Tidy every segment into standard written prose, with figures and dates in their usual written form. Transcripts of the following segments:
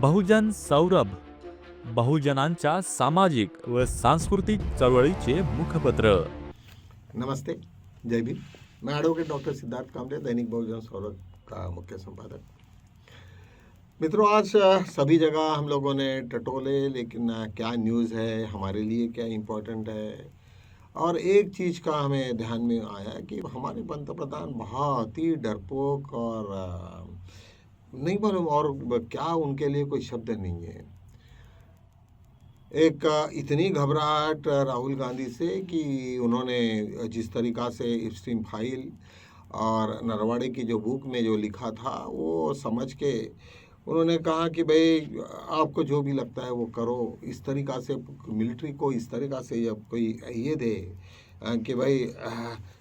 बहुजन सौरभ, बहुजनांच्या सामाजिक व सांस्कृतिक चळवळीचे मुखपत्र. नमस्ते, जय भीम। मैं एडवोकेट डॉक्टर सिद्धार्थ कामरे, दैनिक बहुजन सौरभ का मुख्य संपादक। मित्रों, आज सभी जगह हम लोगों ने टटोले, लेकिन क्या न्यूज़ है, हमारे लिए क्या इम्पोर्टेंट है। और एक चीज़ का हमें ध्यान में आया कि हमारे पंतप्रधान बहुत ही डरपोक और नहीं मालूम और क्या उनके लिए कोई शब्द नहीं है। एक इतनी घबराहट राहुल गांधी से कि उन्होंने जिस तरीक़ा से इप्स्टीन फाइल और नरवाड़े की जो बुक में जो लिखा था वो समझ के उन्होंने कहा कि भाई आपको जो भी लगता है वो करो। इस तरीक़ा से मिलिट्री को इस तरीक़ा से जब कोई ये दे कि भाई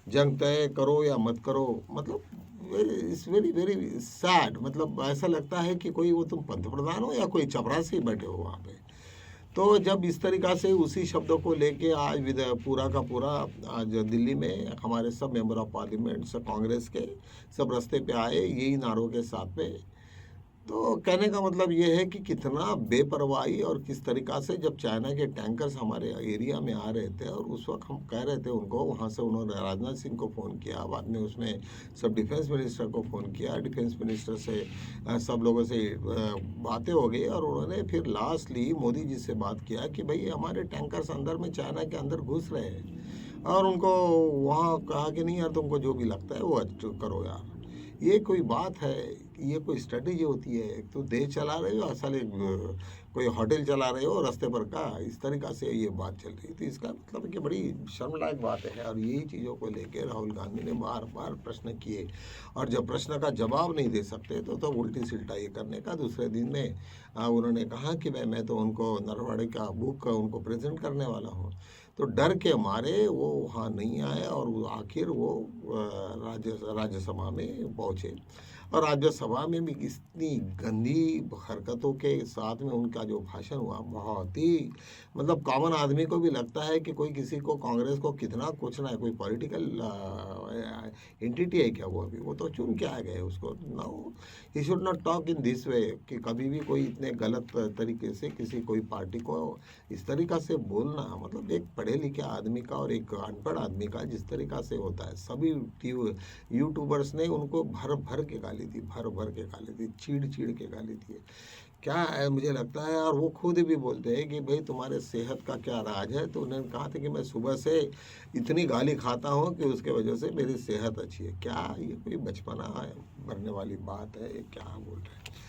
जंग तय करो या मत करो, मतलब इट्स वेरी वेरी सैड। मतलब ऐसा लगता है कि कोई वो तुम पंतप्रधान हो या कोई चपरासी बैठे हो वहाँ पे। तो जब इस तरीक़ा से उसी शब्दों को लेके आज पूरा का पूरा आज दिल्ली में हमारे सब मेंबर ऑफ पार्लियामेंट, सब कांग्रेस के सब रास्ते पे आए यही नारों के साथ में। तो कहने का मतलब ये है कि कितना बेपरवाही और किस तरीक़ा से जब चाइना के टैंकर्स हमारे एरिया में आ रहे थे और उस वक्त हम कह रहे थे उनको, वहाँ से उन्होंने राजनाथ सिंह को फ़ोन किया, बाद में उसमें सब डिफेंस मिनिस्टर को फ़ोन किया, डिफेंस मिनिस्टर से सब लोगों से बातें हो गई और उन्होंने फिर लास्टली मोदी जी से बात किया कि भाई हमारे टैंकर्स अंदर में चाइना के अंदर घुस रहे हैं और उनको वहाँ कहा कि नहीं यार तुमको जो भी लगता है वो करो यार। ये कोई बात है, ये कोई स्ट्रेटजी होती है? तो देश चला रहे हो असल कोई होटल चला रहे हो रास्ते पर का, इस तरीक़ा से ये बात चल रही। तो इसका मतलब है कि बड़ी शर्मनाक बात है और यही चीज़ों को लेके राहुल गांधी ने बार बार प्रश्न किए और जब प्रश्न का जवाब नहीं दे सकते तो उल्टी सिल्टा ये करने का। दूसरे दिन में उन्होंने कहा कि मैं तो उनको नरवाड़े का बुक उनको प्रेजेंट करने वाला हूँ। तो डर के मारे वो वहाँ नहीं आए और आखिर वो राज्यसभा में पहुँचे और राज्यसभा में भी इतनी गंदी हरकतों के साथ में उनका जो भाषण हुआ, बहुत ही मतलब कॉमन आदमी को भी लगता है कि कोई किसी को कांग्रेस को कितना कुछ ना है, कोई पॉलिटिकल एंटिटी है क्या वो, अभी वो तो चुन के आ गए उसको। No, he should not talk in this way कि कभी भी कोई इतने गलत तरीके से किसी कोई पार्टी को इस तरीक़ा से बोलना, मतलब एक पढ़े लिखे आदमी का और एक अनपढ़ आदमी का जिस तरीक़ा से होता है। सभी यूट्यूबर्स ने उनको भर भर के गाली दी, भर भर के गाली दी, चीड़ चीड़ के गाली दी। क्या है मुझे लगता है, और वो खुद भी बोलते हैं कि भाई तुम्हारे सेहत का क्या राज है। तो उन्होंने कहा था कि मैं सुबह से इतनी गाली खाता हूँ कि उसके वजह से मेरी सेहत अच्छी है। क्या ये कोई बचपना है भरने वाली बात है, क्या बोल रहे हैं।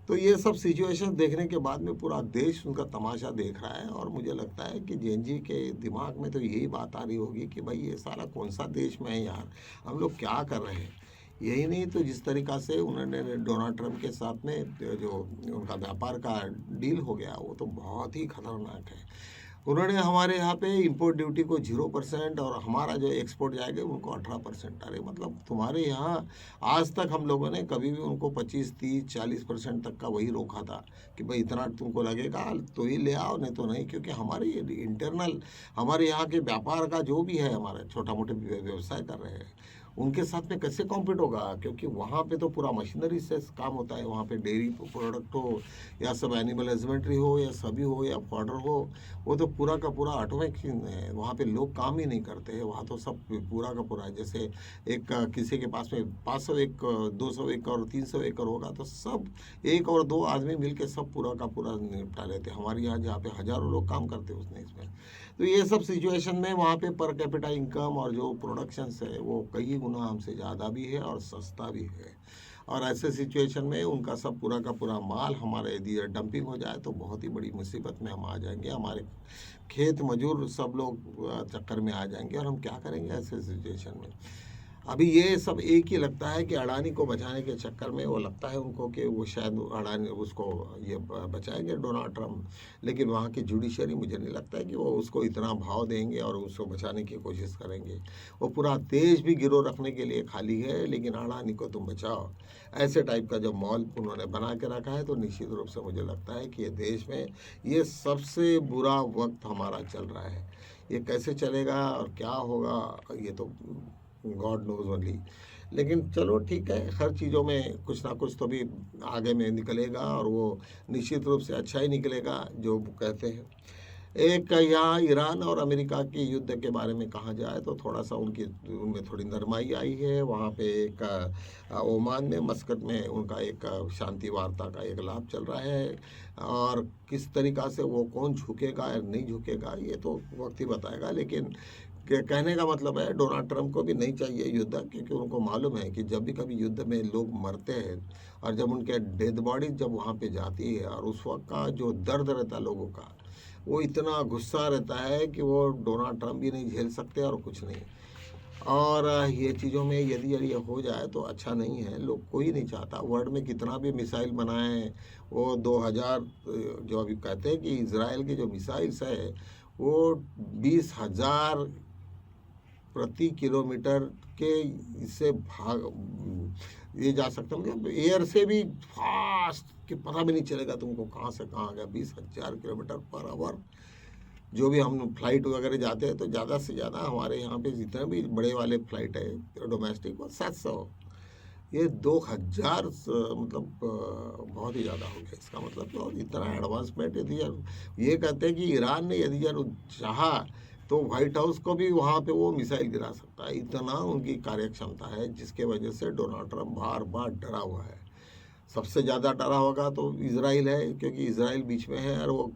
तो ये सब सिचुएशन देखने के बाद में पूरा देश उनका तमाशा देख रहा है और मुझे लगता है कि जेएनजी के दिमाग में तो यही बात आ रही होगी कि भाई ये सारा कौन सा देश में है यार, हम लोग क्या कर रहे हैं। यही नहीं तो जिस तरीक़ा से उन्होंने डोनाल्ड ट्रंप के साथ में जो उनका व्यापार का डील हो गया वो तो बहुत ही खतरनाक है। उन्होंने हमारे यहाँ पे इंपोर्ट ड्यूटी को 0% और हमारा जो एक्सपोर्ट जाएगा उनको 18%। अरे मतलब तुम्हारे यहाँ आज तक हम लोगों ने कभी भी उनको 25, 30, 40% तक का वही रोका था कि भाई इतना तुमको लगेगा तो ही ले आओ, नहीं तो नहीं। क्योंकि हमारे इंटरनल हमारे यहाँ के व्यापार का जो भी है, हमारे छोटा मोटे व्यवसाय कर रहे हैं उनके साथ में कैसे कॉम्पीट होगा। क्योंकि वहाँ पे तो पूरा मशीनरी से काम होता है, वहाँ पे डेयरी प्रोडक्ट हो या सब एनिमल हस्बेंड्री हो या सभी हो या फॉडर हो, वो तो पूरा का पूरा ऑटोमेटिक है। वहाँ पे लोग काम ही नहीं करते हैं, वहाँ तो सब पूरा का पूरा जैसे एक किसी के पास में 500 एकड़, 200 एकड़, 300 एकड़ होगा तो सब एक और दो आदमी मिल के सब पूरा का पूरा निपटा लेते। हमारे यहाँ जहाँ पे हज़ारों लोग काम करते हैं उसने इसमें। तो ये सब सिचुएशन में वहाँ पे पर कैपिटा इनकम और जो प्रोडक्शंस है वो कई गुना हमसे ज़्यादा भी है और सस्ता भी है। और ऐसे सिचुएशन में उनका सब पूरा का पूरा माल हमारे यदि डंपिंग हो जाए तो बहुत ही बड़ी मुसीबत में हम आ जाएंगे। हमारे खेत मजदूर सब लोग चक्कर में आ जाएंगे और हम क्या करेंगे ऐसे सिचुएशन में। अभी ये सब एक ही लगता है कि अडानी को बचाने के चक्कर में वो लगता है उनको कि वो शायद अडानी उसको ये बचाएंगे डोनाल्ड ट्रंप। लेकिन वहाँ की जुडिशरी मुझे नहीं लगता है कि वो उसको इतना भाव देंगे और उसको बचाने की कोशिश करेंगे। वो पूरा देश भी गिरोह रखने के लिए खाली है, लेकिन अडानी को तुम बचाओ, ऐसे टाइप का जो मॉल उन्होंने बना के रखा है। तो निश्चित रूप से मुझे लगता है कि ये देश में ये सबसे बुरा वक्त हमारा चल रहा है। ये कैसे चलेगा और क्या होगा ये तो गॉड नोज ओनली। लेकिन चलो ठीक है, हर चीज़ों में कुछ ना कुछ तो भी आगे में निकलेगा और वो निश्चित रूप से अच्छा ही निकलेगा जो वो कहते हैं। एक यहाँ ईरान और अमेरिका के युद्ध के बारे में कहा जाए तो थोड़ा-सा उनमें थोड़ी नरमाई आई है। वहाँ पे एक ओमान में मस्कट में उनका एक शांति वार्ता का एक लाभ चल रहा है और किस तरीक़ा से वो कौन झुकेगा या नहीं झुकेगा ये तो वक्त ही बताएगा। लेकिन कहने का मतलब है डोनाल्ड ट्रंप को भी नहीं चाहिए युद्ध, क्योंकि उनको मालूम है कि जब भी कभी युद्ध में लोग मरते हैं और जब उनके डेड बॉडी जब वहाँ पे जाती है और उस वक्त का जो दर्द रहता है लोगों का, वो इतना गुस्सा रहता है कि वो डोनाल्ड ट्रंप भी नहीं झेल सकते और कुछ नहीं। और ये चीज़ों में यदि ये हो जाए तो अच्छा नहीं है। लोग कोई नहीं चाहता, वर्ल्ड में कितना भी मिसाइल बनाए, वो 2000 जो अभी कहते हैं कि इज़राइल की जो मिसाइल्स है वो 20,000 प्रति किलोमीटर के इससे ये जा सकता है, मतलब एयर से भी फास्ट कि पता भी नहीं चलेगा तुमको कहाँ से कहाँ आ गया। 20,000 किलोमीटर पर आवर जो भी हम फ्लाइट वगैरह जाते हैं तो ज़्यादा से ज़्यादा हमारे यहाँ पे जितने भी बड़े वाले फ्लाइट है डोमेस्टिक वो 700, ये 2,000 मतलब बहुत ही ज़्यादा हो गया। इसका मतलब तो इतना एडवांसमेंट यदि ये कहते हैं कि ईरान ने यदि चाहा तो व्हाइट हाउस को भी वहाँ पे वो मिसाइल गिरा सकता है। इतना उनकी कार्यक्षमता है जिसके वजह से डोनाल्ड ट्रंप बार बार डरा हुआ है। सबसे ज़्यादा डरा होगा तो इज़राइल है, क्योंकि इज़राइल बीच में है और वो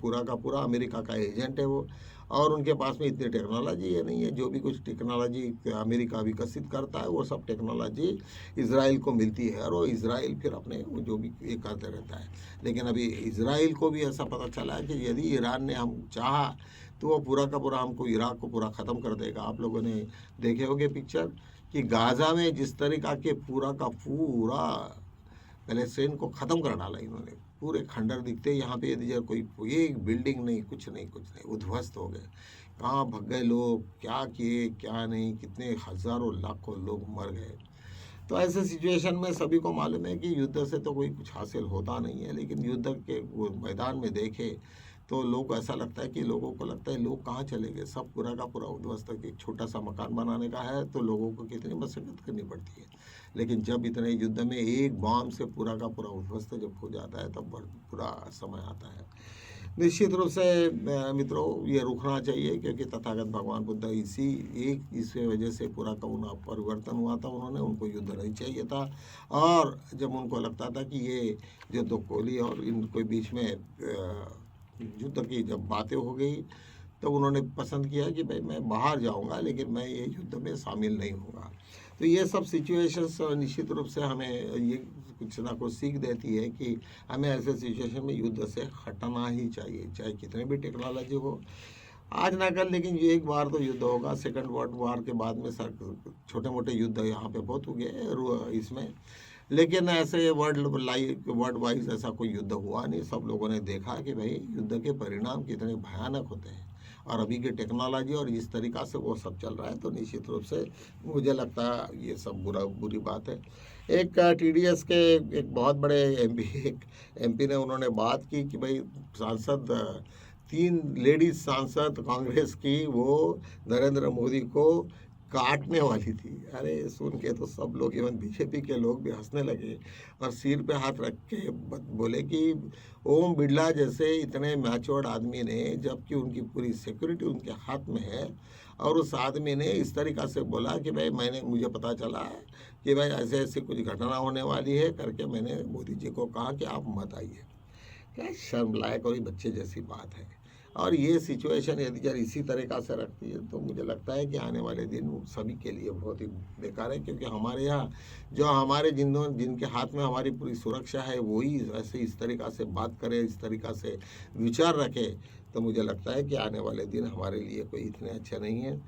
पूरा का पूरा अमेरिका का एजेंट है वो, और उनके पास में इतनी टेक्नोलॉजी है नहीं है। जो भी कुछ टेक्नोलॉजी अमेरिका विकसित करता है वो सब टेक्नोलॉजी इज़राइल को मिलती है और वो इज़राइल फिर अपने वो जो भी ये करते रहता है। लेकिन अभी इज़राइल को भी ऐसा पता चला है कि यदि ईरान ने हम चाहा तो वो पूरा का पूरा हमको इराक को पूरा ख़त्म कर देगा। आप लोगों ने देखे होंगे पिक्चर कि गाज़ा में जिस तरीक़ा के पूरा का पूरा पैलेस्टाइन को ख़त्म कर डाला इन्होंने, पूरे खंडर दिखते यहाँ पे यदि कोई एक बिल्डिंग नहीं, कुछ नहीं उध्वस्त हो गए। कहाँ भग गए लोग, क्या किए क्या नहीं, कितने हज़ारों लाखों लोग मर गए। तो ऐसे सिचुएशन में सभी को मालूम है कि युद्ध से तो कोई कुछ हासिल होता नहीं है। लेकिन युद्ध के वो मैदान में देखे तो लोग ऐसा लगता है कि लोगों को लगता है लोग कहाँ चले गए, सब पूरा का पूरा उध्वस्त। एक छोटा सा मकान बनाने का है तो लोगों को कितनी मशक्क़त करनी पड़ती है। लेकिन जब इतने युद्ध में एक बॉम्ब से पूरा का पूरा उध्वस्त जब हो जाता है तब पूरा समय आता है। निश्चित रूप से मित्रों ये रुकना चाहिए, क्योंकि तथागत भगवान बुद्ध इस वजह से पूरा का पूरा परिवर्तन हुआ था। उन्होंने उनको युद्ध नहीं चाहिए था, और जब उनको लगता था कि ये जो दो कोहली और इनके बीच में युद्ध की जब बातें हो गई तो उन्होंने पसंद किया कि भाई मैं बाहर जाऊंगा लेकिन मैं ये युद्ध में शामिल नहीं होऊंगा। तो ये सब सिचुएशंस निश्चित रूप से हमें ये कुछ ना कुछ सीख देती है कि हमें ऐसे सिचुएशन में युद्ध से हटना ही चाहिए, चाहे कितने भी टेक्नोलॉजी हो। आज ना कल लेकिन ये एक बार तो युद्ध होगा। सेकंड वर्ल्ड वार के बाद में छोटे मोटे युद्ध यहाँ पे बहुत हो गए इसमें, लेकिन ऐसे वर्ल्ड वाइज ऐसा कोई युद्ध हुआ नहीं। सब लोगों ने देखा कि भाई युद्ध के परिणाम कितने भयानक होते हैं, और अभी की टेक्नोलॉजी और इस तरीक़ा से वो सब चल रहा है। तो निश्चित रूप से मुझे लगता है ये सब बुरी बात है। एक टीडीएस के एक बहुत बड़े एमपी ने उन्होंने बात की कि भाई सांसद 3 लेडीज सांसद कांग्रेस की वो नरेंद्र मोदी को काटने वाली थी। अरे सुन के तो सब लोग, इवन बीजेपी के लोग भी हंसने लगे और सिर पे हाथ रख के बोले कि ओम बिरला जैसे इतने मैच्योर्ड आदमी ने, जबकि उनकी पूरी सिक्योरिटी उनके हाथ में है, और उस आदमी ने इस तरीक़ा से बोला कि भाई मुझे पता चला कि भाई ऐसे ऐसे कुछ घटना होने वाली है करके मैंने मोदी जी को कहा कि आप मत आइए। क्या शर्म लायक और बच्चे जैसी बात है। और ये सिचुएशन यदि इसी तरीक़ा से रखती है तो मुझे लगता है कि आने वाले दिन सभी के लिए बहुत ही बेकार है, क्योंकि हमारे यहाँ जो हमारे जिनके हाथ में हमारी पूरी सुरक्षा है वही ऐसे इस तरीक़ा से बात करे, इस तरीक़ा से विचार रखे, तो मुझे लगता है कि आने वाले दिन हमारे लिए कोई इतने अच्छे नहीं है।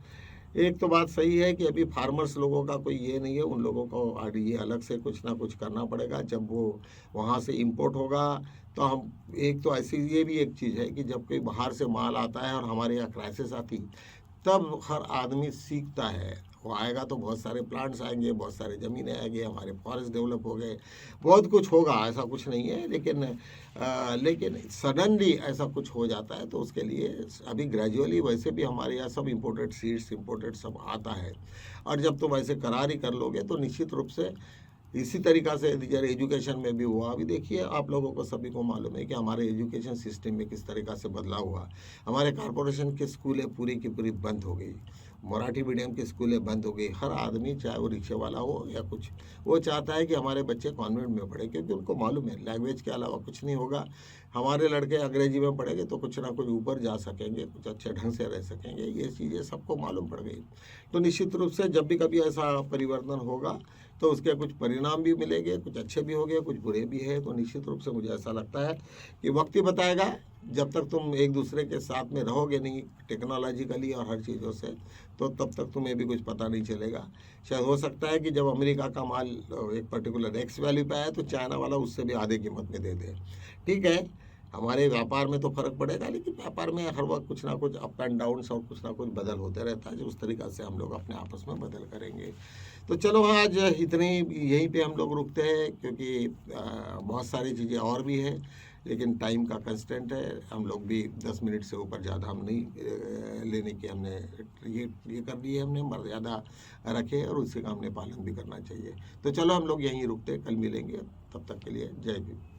एक तो बात सही है कि अभी फार्मर्स लोगों का कोई ये नहीं है, उन लोगों को ये अलग से कुछ ना कुछ करना पड़ेगा। जब वो वहाँ से इंपोर्ट होगा तो हम एक तो ऐसी ये भी एक चीज़ है कि जब कोई बाहर से माल आता है और हमारे यहाँ क्राइसिस आती, तब हर आदमी सीखता है वो आएगा तो बहुत सारे प्लांट्स आएंगे, बहुत सारे ज़मीनें आएंगी, हमारे फॉरेस्ट डेवलप हो गए, बहुत कुछ होगा, ऐसा कुछ नहीं है। लेकिन सडनली ऐसा कुछ हो जाता है तो उसके लिए अभी ग्रेजुअली वैसे भी हमारे यहाँ सब इम्पोर्टेड सीड्स इम्पोर्टेड सब आता है, और जब तुम ऐसे करार ही कर लोगे तो निश्चित रूप से इसी तरीक़ा से जैसे एजुकेशन में भी हुआ। अभी देखिए आप लोगों को सभी को मालूम है कि हमारे एजुकेशन सिस्टम में किस तरीक़ा से बदलाव हुआ। हमारे कॉरपोरेशन की स्कूलें पूरी की पूरी बंद हो गई, मराठी मीडियम की स्कूलें बंद हो गई। हर आदमी चाहे वो रिक्शे वाला हो या कुछ, वो चाहता है कि हमारे बच्चे कॉन्वेंट में पढ़े, क्योंकि उनको मालूम है लैंग्वेज के अलावा कुछ नहीं होगा। हमारे लड़के अंग्रेजी में पढ़ेंगे तो कुछ ना कुछ ऊपर जा सकेंगे, कुछ अच्छे ढंग से रह सकेंगे, ये चीज़ें सबको मालूम पड़ गई। तो निश्चित रूप से जब भी कभी ऐसा परिवर्तन होगा तो उसके कुछ परिणाम भी मिलेंगे, कुछ अच्छे भी होंगे, कुछ बुरे भी हैं। तो निश्चित रूप से मुझे ऐसा लगता है कि वक्त ही बताएगा। जब तक तुम एक दूसरे के साथ में रहोगे नहीं टेक्नोलॉजिकली और हर चीज़ों से, तो तब तक तुम्हें भी कुछ पता नहीं चलेगा। शायद हो सकता है कि जब अमेरिका का माल एक पर्टिकुलर एक्स वैल्यू पे आए तो चाइना वाला उससे भी आधे कीमत में दे दे। ठीक है, हमारे व्यापार में तो फर्क पड़ेगा, लेकिन व्यापार में हर वक्त कुछ ना कुछ अप एंड डाउन्स और कुछ ना कुछ बदल होते रहता है, जो उस तरीक़ा से हम लोग अपने आपस में बदल करेंगे। तो चलो आज इतने यहीं पे हम लोग रुकते हैं, क्योंकि बहुत सारी चीज़ें और भी हैं, लेकिन टाइम का कंस्टेंट है। हम लोग भी 10 मिनट से ऊपर ज़्यादा हम नहीं लेने की हमने ये कर दी है, हमने मर्यादा रखे और उसी का हमने पालन भी करना चाहिए। तो चलो हम लोग यहीं रुकते हैं, कल मिलेंगे, तब तक के लिए जय भीम।